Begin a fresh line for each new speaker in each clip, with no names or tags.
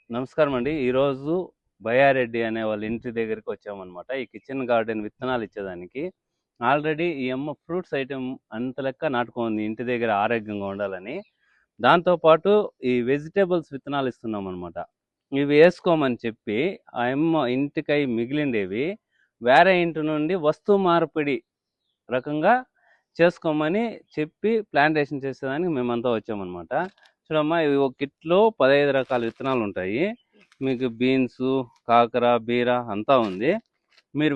నమస్కారం అండి. ఈరోజు బయ్యారెడ్డి అనే వాళ్ళ ఇంటి దగ్గరికి వచ్చామన్నమాట. ఈ కిచెన్ గార్డెన్ విత్తనాలు ఇచ్చేదానికి. ఆల్రెడీ ఈ అమ్మ ఫ్రూట్స్ ఐటెం అంత లెక్క నాటుకుంది ఇంటి దగ్గర ఆరోగ్యంగా ఉండాలని. దాంతోపాటు ఈ వెజిటేబుల్స్ విత్తనాలు ఇస్తున్నాం అనమాట. ఇవి వేసుకోమని చెప్పి ఆ అమ్మ ఇంటికై మిగిలిండేవి వేరే ఇంటి నుండి వస్తు మార్పిడి రకంగా చేసుకోమని చెప్పి ప్లాంటేషన్ చేసేదానికి మేమంతా వచ్చామన్నమాట. చూడమ్మా, ఇవి ఒక కిట్లో 15 రకాల విత్తనాలు ఉంటాయి. మీకు బీన్స్, కాకర, బీర అంతా ఉంది. మీరు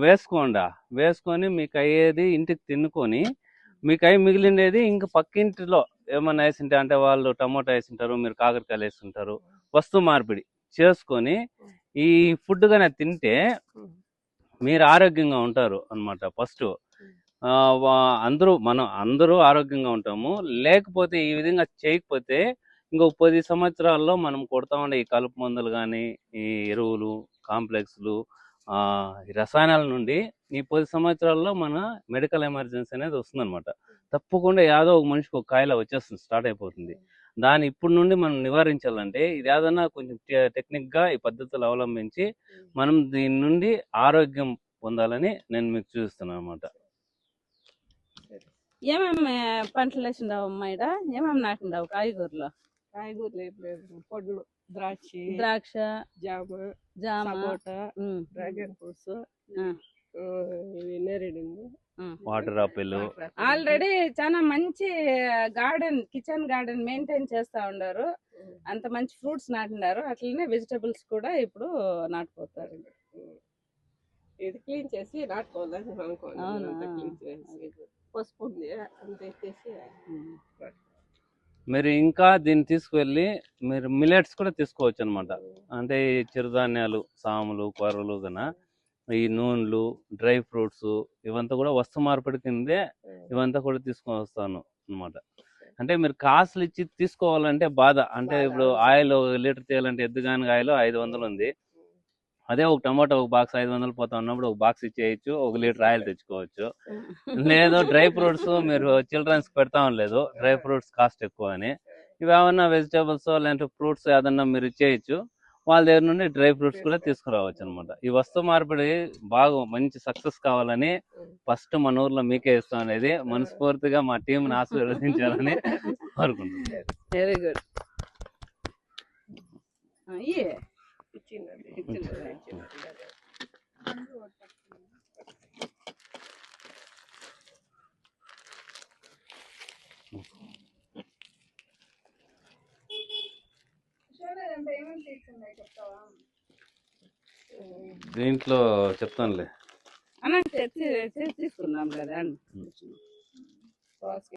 వేసుకొని మీకు అయ్యేది ఇంటికి తిన్నుకొని మీకు అవి మిగిలిండేది ఇంక పక్కింటిలో ఏమన్నా వేసింటే, అంటే వాళ్ళు టమోటా వేసింటారు, మీరు కాకరకాయలు వేస్తుంటారు, వస్తు మార్పిడి చేసుకొని ఈ ఫుడ్ కానీ తింటే మీరు ఆరోగ్యంగా ఉంటారు అన్నమాట. ఫస్ట్ అందరూ ఆరోగ్యంగా ఉంటాము. లేకపోతే ఈ విధంగా చేయకపోతే ఇంకో 10 సంవత్సరాల్లో మనం కొడతా ఉండే ఈ కలుపు మందులు కానీ, ఈ ఎరువులు, కాంప్లెక్స్లు, ఈ రసాయనాల నుండి ఈ 10 సంవత్సరాల్లో మన మెడికల్ ఎమర్జెన్సీ అనేది వస్తుందన్నమాట. తప్పకుండా ఏదో ఒక మనిషికి ఒక కాయిలా వచ్చేస్తుంది, స్టార్ట్ అయిపోతుంది. దాన్ని ఇప్పటి నుండి మనం నివారించాలంటే ఇది ఏదన్నా కొంచెం టెక్నిక్గా ఈ పద్ధతులు అవలంబించి మనం దీని నుండి ఆరోగ్యం పొందాలని నేను మీకు చూపిస్తున్నాను అనమాట.
ఏమేమి పంటలు వేసిండావు అమ్మా? ఇక్కడ ఏమేమి నాటిండావు? కాయగూరలు
పొడ్లు,
ద్రాక్ష,
జామ,
సపోటా,
డ్రాగన్ ఫ్రూట్స్, నేరేడు,
వాటర్ ఆపిల్.
ఆల్రెడీ చాలా మంచి గార్డెన్, కిచెన్ గార్డెన్ మెయింటైన్ చేస్తా ఉన్నారు. అంత మంచి ఫ్రూట్స్ నాటినారు. అట్లనే వెజిటబుల్స్ కూడా ఇప్పుడు నాటుకోతారు.
ఇది క్లీన్ చేసి నాటుకోవాలని అనుకోవాలి. పసుపు ఉంది అంతేసి.
మీరు ఇంకా దీన్ని తీసుకువెళ్ళి మీరు మిలెట్స్ కూడా తీసుకోవచ్చు అనమాట. అంటే ఈ చిరుధాన్యాలు, సాములు, కొర్రలు కన్నా ఈ నూనెలు, డ్రై ఫ్రూట్స్ ఇవంతా కూడా వస్తు మార్పిడి కిందే ఇవంతా కూడా తీసుకొని వస్తాను అనమాట. అంటే మీరు కాసులు ఇచ్చి తీసుకోవాలంటే బాధ. అంటే ఇప్పుడు ఆయిల్ 1 లీటర్ తీయాలంటే ఎద్దుగాని ఆయిల్ 500 ఉంది. అదే ఒక టమాటో ఒక బాక్స్ 500 పోతా ఉన్నప్పుడు ఒక బాక్స్ ఇచ్చేయచ్చు, 1 లీటర్ ఆయిల్ తెచ్చుకోవచ్చు. లేదు డ్రై ఫ్రూట్స్ మీరు చిల్డ్రన్స్ పెడతా ఉండలేదు, డ్రై ఫ్రూట్స్ కాస్ట్ ఎక్కువ అని. ఇవి ఏమన్నా వెజిటేబుల్స్ లేదంటే ఫ్రూట్స్ ఏదన్నా మీరు ఇచ్చేయచ్చు. వాళ్ళ దగ్గర నుండి డ్రై ఫ్రూట్స్ కూడా తీసుకురావచ్చు అనమాట. ఈ వస్తు మార్పిడి బాగా మంచి సక్సెస్ కావాలని ఫస్ట్ మన ఊర్లో మీకే ఇస్తాం అనేది మనస్ఫూర్తిగా మా టీంని ఆశీర్వదించాలని కోరుకుంటున్నాను.
Very good.
దీంట్లో చెప్తానులే
అన్న తీసుకున్నాం కదా.